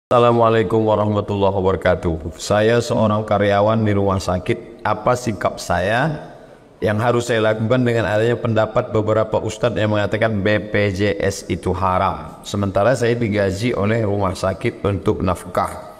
Assalamualaikum warahmatullahi wabarakatuh. Saya seorang karyawan di rumah sakit. Apa sikap saya yang harus saya lakukan dengan adanya pendapat beberapa ustadz yang mengatakan BPJS itu haram, sementara saya digaji oleh rumah sakit untuk nafkah?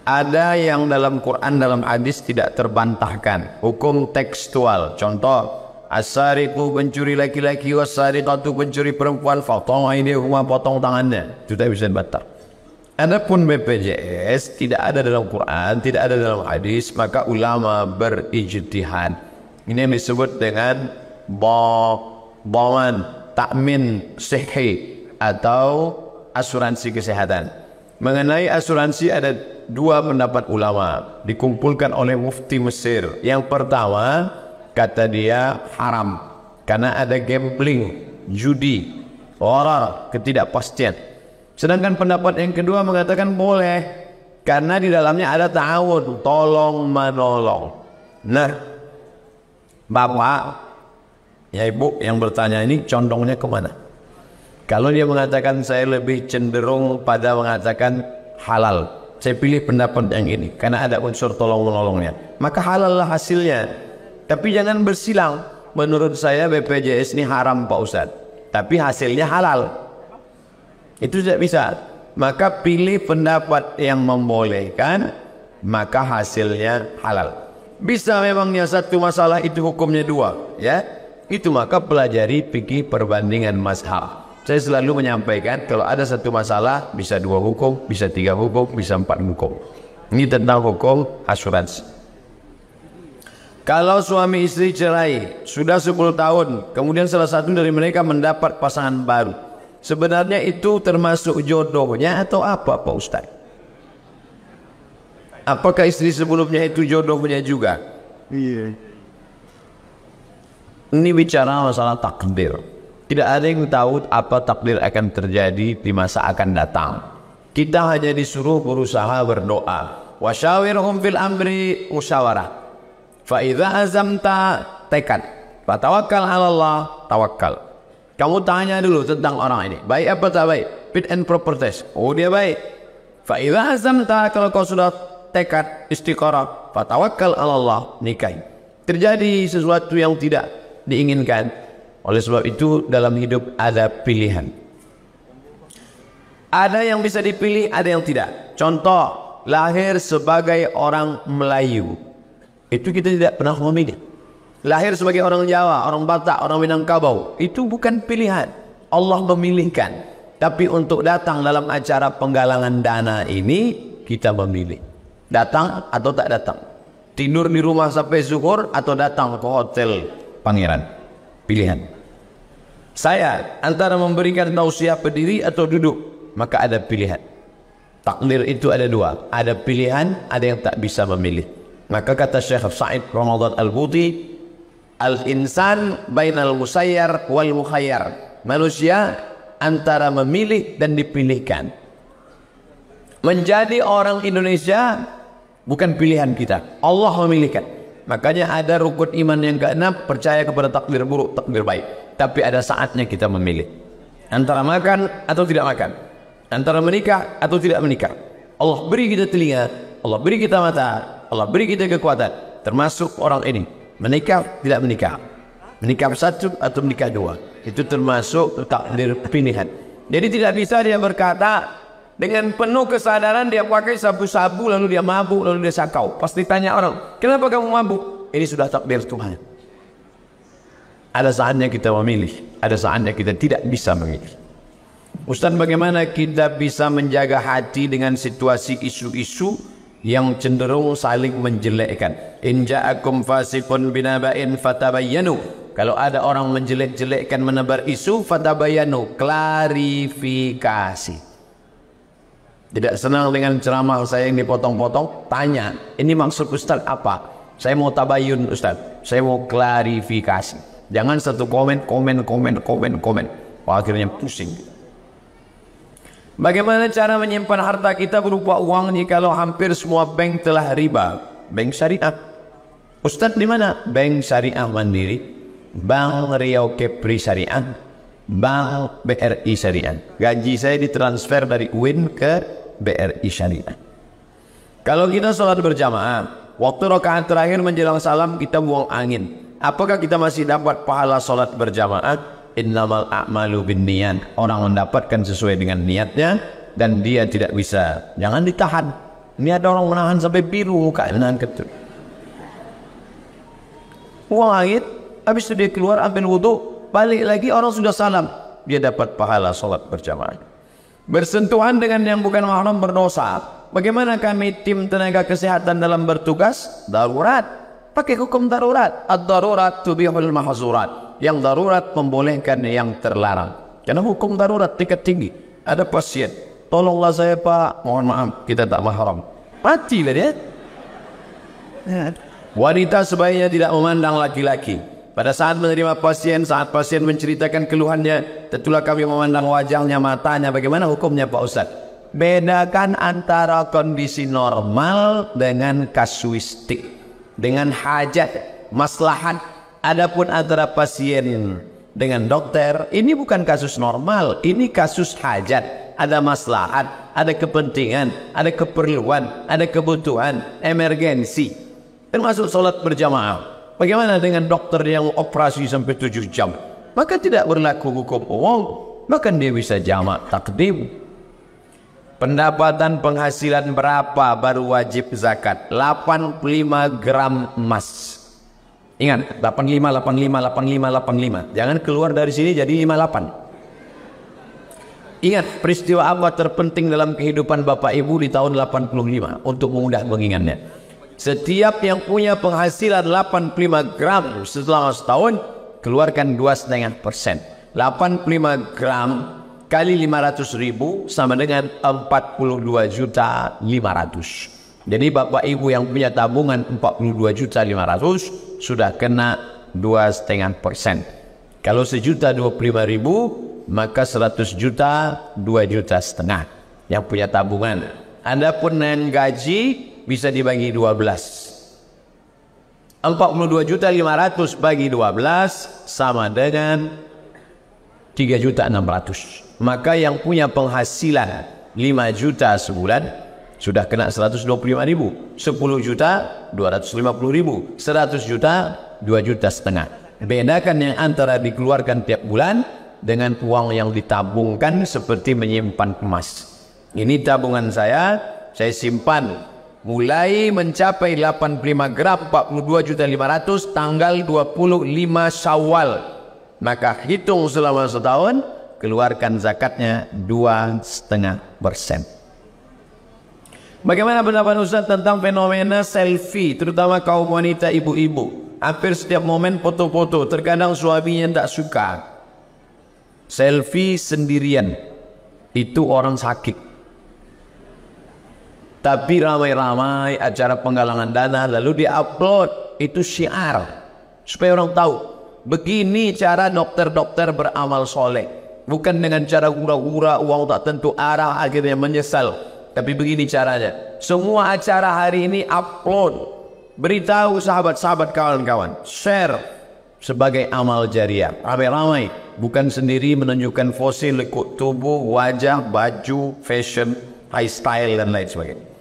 Ada yang dalam Quran, dalam hadis tidak terbantahkan, hukum tekstual. Contoh, as-sariqu pencuri laki-laki, was-sariqatu pencuri perempuan, potong aydihuma, potong tangannya, itu tidak bisa dibantah. Adapun BPJS tidak ada dalam Quran, tidak ada dalam hadis, maka ulama berijtihad. Ini yang disebut dengan dhaman, takmin sihhi atau asuransi kesehatan. Mengenai asuransi ada dua pendapat ulama dikumpulkan oleh mufti Mesir. Yang pertama, kata dia haram karena ada gambling, judi, gharar, ketidakpastian. Sedangkan pendapat yang kedua mengatakan boleh karena di dalamnya ada ta'awun, tolong menolong. Nah, bapak, ya ibu yang bertanya ini condongnya kemana? Kalau dia mengatakan saya lebih cenderung pada mengatakan halal, saya pilih pendapat yang ini karena ada unsur tolong menolongnya, maka halal lah hasilnya. Tapi jangan bersilang, menurut saya BPJS ini haram Pak Ustadz, tapi hasilnya halal. Itu tidak bisa. Maka pilih pendapat yang membolehkan, maka hasilnya halal. Bisa memangnya satu masalah itu hukumnya dua, ya? Itu maka pelajari fikih perbandingan mazhab. Saya selalu menyampaikan kalau ada satu masalah bisa dua hukum, bisa tiga hukum, bisa empat hukum. Ini tentang hukum asuransi. Kalau suami istri cerai sudah 10 tahun, kemudian salah satu dari mereka mendapat pasangan baru, sebenarnya itu termasuk jodohnya atau apa Pak Ustaz? Apakah istri sebelumnya itu jodohnya juga? Iya. Ini bicara masalah takdir. Tidak ada yang tahu apa takdir akan terjadi di masa akan datang. Kita hanya disuruh berusaha berdoa. Wasyawirhum fil amri musyawarah. Fa idza azamta tekad. Fatawakkal 'ala Allah, tawakkal. Kamu tanya dulu tentang orang ini, baik apa tak baik? Fit and proper test. Oh dia baik. Fa idza azamta, kalau kau sudah tekad istiqarah, fatawakkal 'ala Allah, nikahi. Terjadi sesuatu yang tidak diinginkan. Oleh sebab itu dalam hidup ada pilihan. Ada yang bisa dipilih, ada yang tidak. Contoh, lahir sebagai orang Melayu. Itu kita tidak pernah memilih. Lahir sebagai orang Jawa, orang Batak, orang Minangkabau, itu bukan pilihan. Allah memilihkan. Tapi untuk datang dalam acara penggalangan dana ini, kita memilih. Datang atau tak datang. Tidur di rumah sampai zuhur atau datang ke hotel Pangeran. Pilihan. Saya antara memberikan tausiah berdiri atau duduk, maka ada pilihan. Takdir itu ada dua. Ada pilihan, ada yang tak bisa memilih. Maka kata Syekh Sa'id Ramadan Al-Buti, al-insan bainal musayyar wal mukhayyar. Manusia antara memilih dan dipilihkan. Menjadi orang Indonesia bukan pilihan kita, Allah memilihkan. Makanya ada rukun iman yang keenam, percaya kepada takdir buruk, takdir baik. Tapi ada saatnya kita memilih antara makan atau tidak makan, antara menikah atau tidak menikah. Allah beri kita telinga, Allah beri kita mata, Allah beri kita kekuatan. Termasuk orang ini, menikah tidak menikah, menikah satu atau menikah dua, itu termasuk takdir pilihan. Jadi tidak bisa dia berkata dengan penuh kesadaran dia pakai sabu-sabu lalu dia mabuk lalu dia sakau. Pasti tanya orang, kenapa kamu mabuk? Ini sudah takdir Tuhan. Ada saatnya kita memilih, ada saatnya kita tidak bisa memilih. Ustaz, bagaimana kita bisa menjaga hati dengan situasi isu-isu yang cenderung saling menjelekkan? In ja'akum fasiqun binaba'in fatabayyanu. Kalau ada orang menjelek-jelekkan, menebar isu, fatabayyanu, klarifikasi. Tidak senang dengan ceramah saya yang dipotong-potong, tanya, ini maksud Ustaz apa? Saya mau tabayun Ustaz, saya mau klarifikasi. Jangan satu komen. Wah, akhirnya pusing. Bagaimana cara menyimpan harta kita berupa uang jikalau hampir semua bank telah riba? Bank syariah. Ustadz di mana? Bank Syariah Mandiri, Bank Riau Kepri Syariah, Bank BRI Syariah. Gaji saya ditransfer dari UIN ke BRI Syariah. Kalau kita sholat berjamaah, waktu rakaat terakhir menjelang salam kita buang angin, apakah kita masih dapat pahala sholat berjamaah? Innamal a'malu binniyat. Orang mendapatkan sesuai dengan niatnya dan dia tidak bisa. Jangan ditahan. Ini ada orang menahan sampai biru muka, menahan ketut. Buang angin, habis itu dia keluar ambil wudu, balik lagi orang sudah salam, dia dapat pahala sholat berjamaah. Bersentuhan dengan yang bukan mahram berdosa. Bagaimana kami tim tenaga kesehatan dalam bertugas? Darurat, pakai hukum darurat. Ad-darurat tubihul mahzurat. Yang darurat membolehkan yang terlarang. Karena hukum darurat tingkat tinggi. Ada pasien, tolonglah saya pak, mohon maaf kita tak mahram, matilah dia. Wanita sebaiknya tidak memandang laki-laki. Pada saat menerima pasien, saat pasien menceritakan keluhannya, tentulah kami memandang wajahnya, matanya. Bagaimana hukumnya Pak Ustaz? Bedakan antara kondisi normal dengan kasuistik, dengan hajat, maslahat. Adapun antara pasien dengan dokter, ini bukan kasus normal, ini kasus hajat. Ada maslahat, ada kepentingan, ada keperluan, ada kebutuhan, emergensi. Termasuk sholat berjamaah. Bagaimana dengan dokter yang operasi sampai 7 jam? Maka tidak berlaku hukum umum, bahkan dia bisa jamak takdim. Pendapatan penghasilan berapa baru wajib zakat? 85 gram emas. Ingat, 85, 85, 85, 85. Jangan keluar dari sini jadi 58. Ingat, peristiwa apa terpenting dalam kehidupan Bapak Ibu di tahun 85 untuk memudah mengingatnya. Setiap yang punya penghasilan 85 gram setelah setahun, keluarkan 2,5%. 85 gram kali 500.000 sama dengan 42.500.000. Jadi Bapak Ibu yang punya tabungan 42.500.000 sudah kena 2,5%. Kalau 1.025.000 maka 100 juta 2,5 juta yang punya tabungan. Adapun yang gaji bisa dibagi 12. 42.500.000 bagi 12 sama dengan 3.600.000. Maka yang punya penghasilan 5 juta sebulan sudah kena 125.000. 10 juta 250.000. 100 juta 2,5 juta. Bedakan yang antara dikeluarkan tiap bulan dengan uang yang ditabungkan seperti menyimpan emas. Ini tabungan saya simpan mulai mencapai 85 gram 42.500.000 tanggal 25 Syawal. Maka hitung selama setahun, keluarkan zakatnya 2,5%. Bagaimana pendapat Ustaz tentang fenomena selfie, terutama kaum wanita ibu-ibu? Hampir setiap momen foto-foto, terkadang suaminya tidak suka. Selfie sendirian, itu orang sakit. Tapi ramai-ramai acara penggalangan dana lalu diupload, itu syiar supaya orang tahu begini cara dokter-dokter beramal soleh, bukan dengan cara hura-hura uang tak tentu arah akhirnya menyesal, tapi begini caranya. Semua acara hari ini upload, beritahu sahabat-sahabat, kawan-kawan, share sebagai amal jariah. Ramai-ramai, bukan sendiri menunjukkan fosil, lekuk tubuh, wajah, baju, fashion, high style dan lain sebagainya.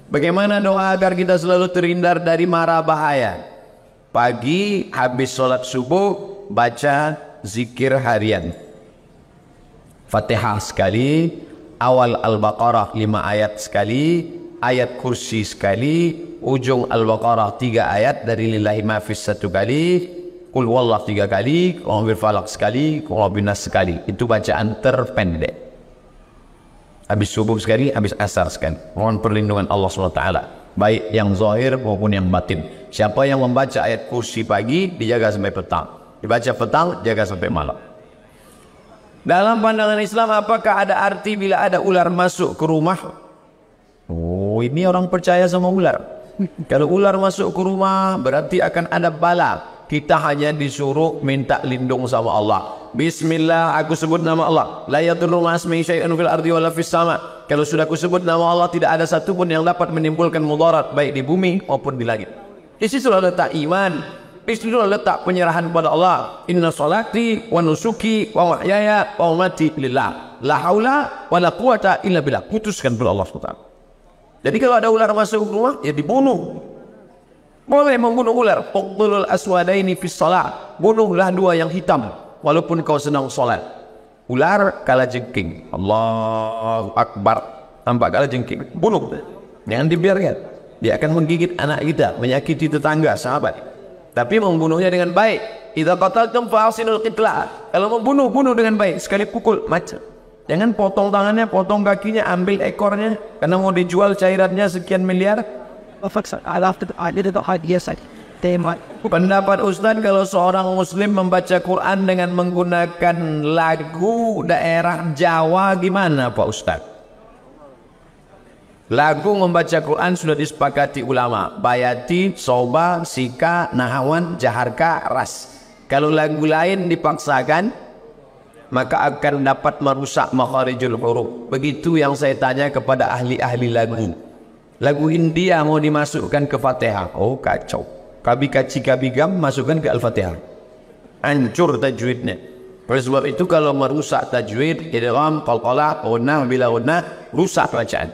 Bagaimana doa agar kita selalu terhindar dari mara bahaya? Pagi habis sholat subuh baca zikir harian. Fatihah sekali, awal Al-Baqarah 5 ayat sekali, ayat kursi sekali, ujung Al-Baqarah 3 ayat dari lillahi mafis 1 kali, qul wallah 3 kali, qul falaq sekali, qul binas sekali. Itu bacaan terpendek. Habis subuh sekali, habis asar sekali. Mohon perlindungan Allah SWT, baik yang zahir maupun yang batin. Siapa yang membaca ayat kursi pagi, dijaga sampai petang. Dibaca petang, jaga sampai malam. Dalam pandangan Islam, apakah ada arti bila ada ular masuk ke rumah? Oh, ini orang percaya sama ular. Kalau ular masuk ke rumah, berarti akan ada bala. Kita hanya disuruh minta lindung sama Allah. Bismillah, aku sebut nama Allah. La yadurru ma'asmi syai'un fil ardi wala fis sama. Kalau sudah aku sebut nama Allah, tidak ada satupun yang dapat menimbulkan mudarat baik di bumi maupun di langit. Di situ letak iman. Di situ letak penyerahan kepada Allah. Inna salati wa nusuki wa mahyaya wa mamati lillah. La haula wala quwata illa billah. Putuskan oleh Allah SWT. Jadi kalau ada ular masuk rumah, ya dibunuh. Boleh membunuh ular. Uqtulul aswadaini fis shalah. Bunuhlah dua yang hitam walaupun kau sedang salat. Ular kalajengking. Allahu akbar. Tampak kalajengking. Bunuh. Jangan dibiarkan. Dia akan menggigit anak kita, menyakiti tetangga, sahabat. Tapi membunuhnya dengan baik. Idza qataltum fa'asinul qitla. Kalau membunuh, bunuh dengan baik. Sekali pukul, macam. Jangan potong tangannya, potong kakinya, ambil ekornya karena mau dijual cairannya sekian miliar. Pendapat Ustadz, kalau seorang muslim membaca Quran dengan menggunakan lagu daerah Jawa gimana Pak Ustadz? Lagu membaca Quran sudah disepakati ulama. Bayati, Soba, Sika, Nahawan, Jaharka, Ras. Kalau lagu lain dipaksakan, maka akan dapat merusak makharijul huruf. Begitu yang saya tanya kepada ahli-ahli lagu. Lagu India mau dimasukkan ke Fatihah. Oh kacau. Kabi kaci kabi gam masukkan ke Al-Fatihah. Hancur tajwidnya. Oleh sebab itu kalau merusak tajwid, idgham, qalqalah, ghunnah bila ghunnah, rusak bacaan.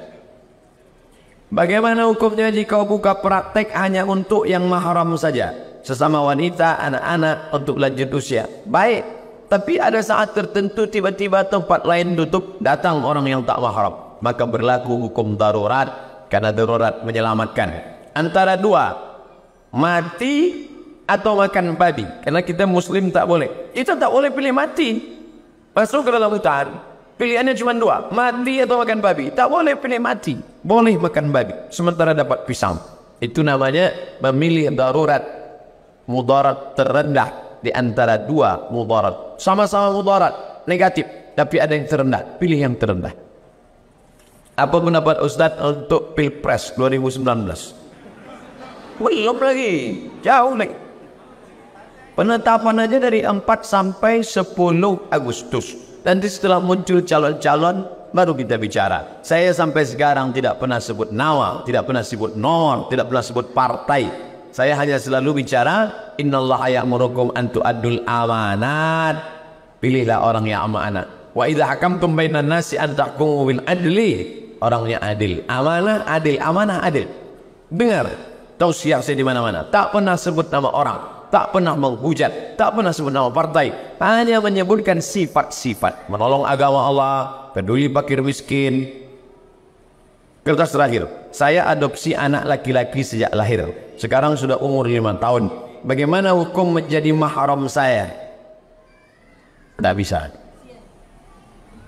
Bagaimana hukumnya jika buka praktek hanya untuk yang mahram saja? Sesama wanita, anak-anak, untuk lanjut usia. Baik. Tapi ada saat tertentu tiba-tiba tempat lain tutup, datang orang yang tak mahram. Maka berlaku hukum darurat, karena darurat menyelamatkan. Antara dua, mati atau makan babi. Karena kita muslim tak boleh. Kita tak boleh pilih mati. Masuk ke dalam hutan, pilihannya cuma dua, mati atau makan babi. Tak boleh pilih mati, boleh makan babi. Sementara dapat pisang. Itu namanya memilih darurat, mudarat terendah. Di antara dua mudarat, sama-sama mudarat negatif, tapi ada yang terendah, pilih yang terendah. Apa pendapat Ustadz untuk Pilpres 2019? Belum lagi, jauh lagi. Penetapan aja dari 4 sampai 10 Agustus. Nanti setelah muncul calon-calon baru kita bicara. Saya sampai sekarang tidak pernah sebut nama, tidak pernah sebut nomor, tidak pernah sebut partai. Saya hanya selalu bicara, innallaha ya'murukum an tu'addul amanat. Pilihlah orang yang amanat. Wa idza hakamtum bainan nasi an tahkumu bil adli. Orangnya adil. Amanah adil, amanah adil. Dengar tausiah saya di mana-mana. Tak pernah sebut nama orang, tak pernah menghujat, tak pernah sebut nama partai. Hanya menyebutkan sifat-sifat. Menolong agama Allah, peduli fakir miskin. Kertas terakhir, saya adopsi anak laki-laki sejak lahir. Sekarang sudah umur 5 tahun. Bagaimana hukum menjadi mahram saya? Tidak bisa.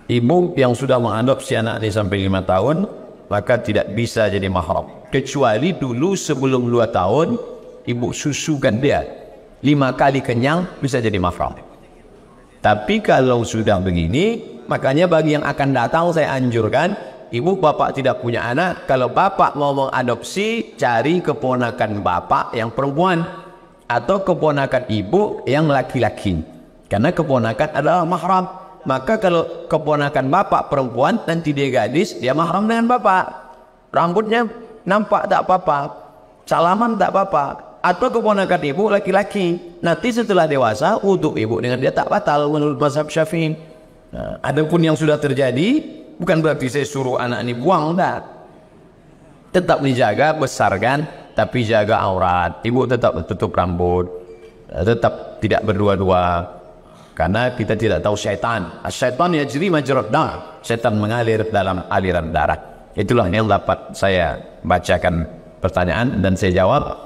Ibu yang sudah mengadopsi anak ini sampai 5 tahun, maka tidak bisa jadi mahram. Kecuali dulu sebelum 2 tahun, ibu susukan dia. 5 kali kenyang, bisa jadi mahram. Tapi kalau sudah begini, makanya bagi yang akan datang saya anjurkan, ibu bapak tidak punya anak, kalau bapak mau mengadopsi, cari keponakan bapak yang perempuan atau keponakan ibu yang laki-laki. Karena keponakan adalah mahram. Maka kalau keponakan bapak perempuan, nanti dia gadis, dia mahram dengan bapak. Rambutnya nampak tak apa-apa, salaman tak apa-apa. Atau keponakan ibu laki-laki, nanti setelah dewasa wudhu ibu dengan dia tak batal menurut mazhab Syafi'i. Nah, adapun yang sudah terjadi, bukan berarti saya suruh anak ini buang, enggak. Tetap dijaga, besarkan, tapi jaga aurat. Ibu tetap tutup rambut, tetap tidak berdua-dua. Karena kita tidak tahu syaitan. Syaitan yajri majrad dam. Syaitan mengalir dalam aliran darah. Itulah yang dapat saya bacakan pertanyaan dan saya jawab.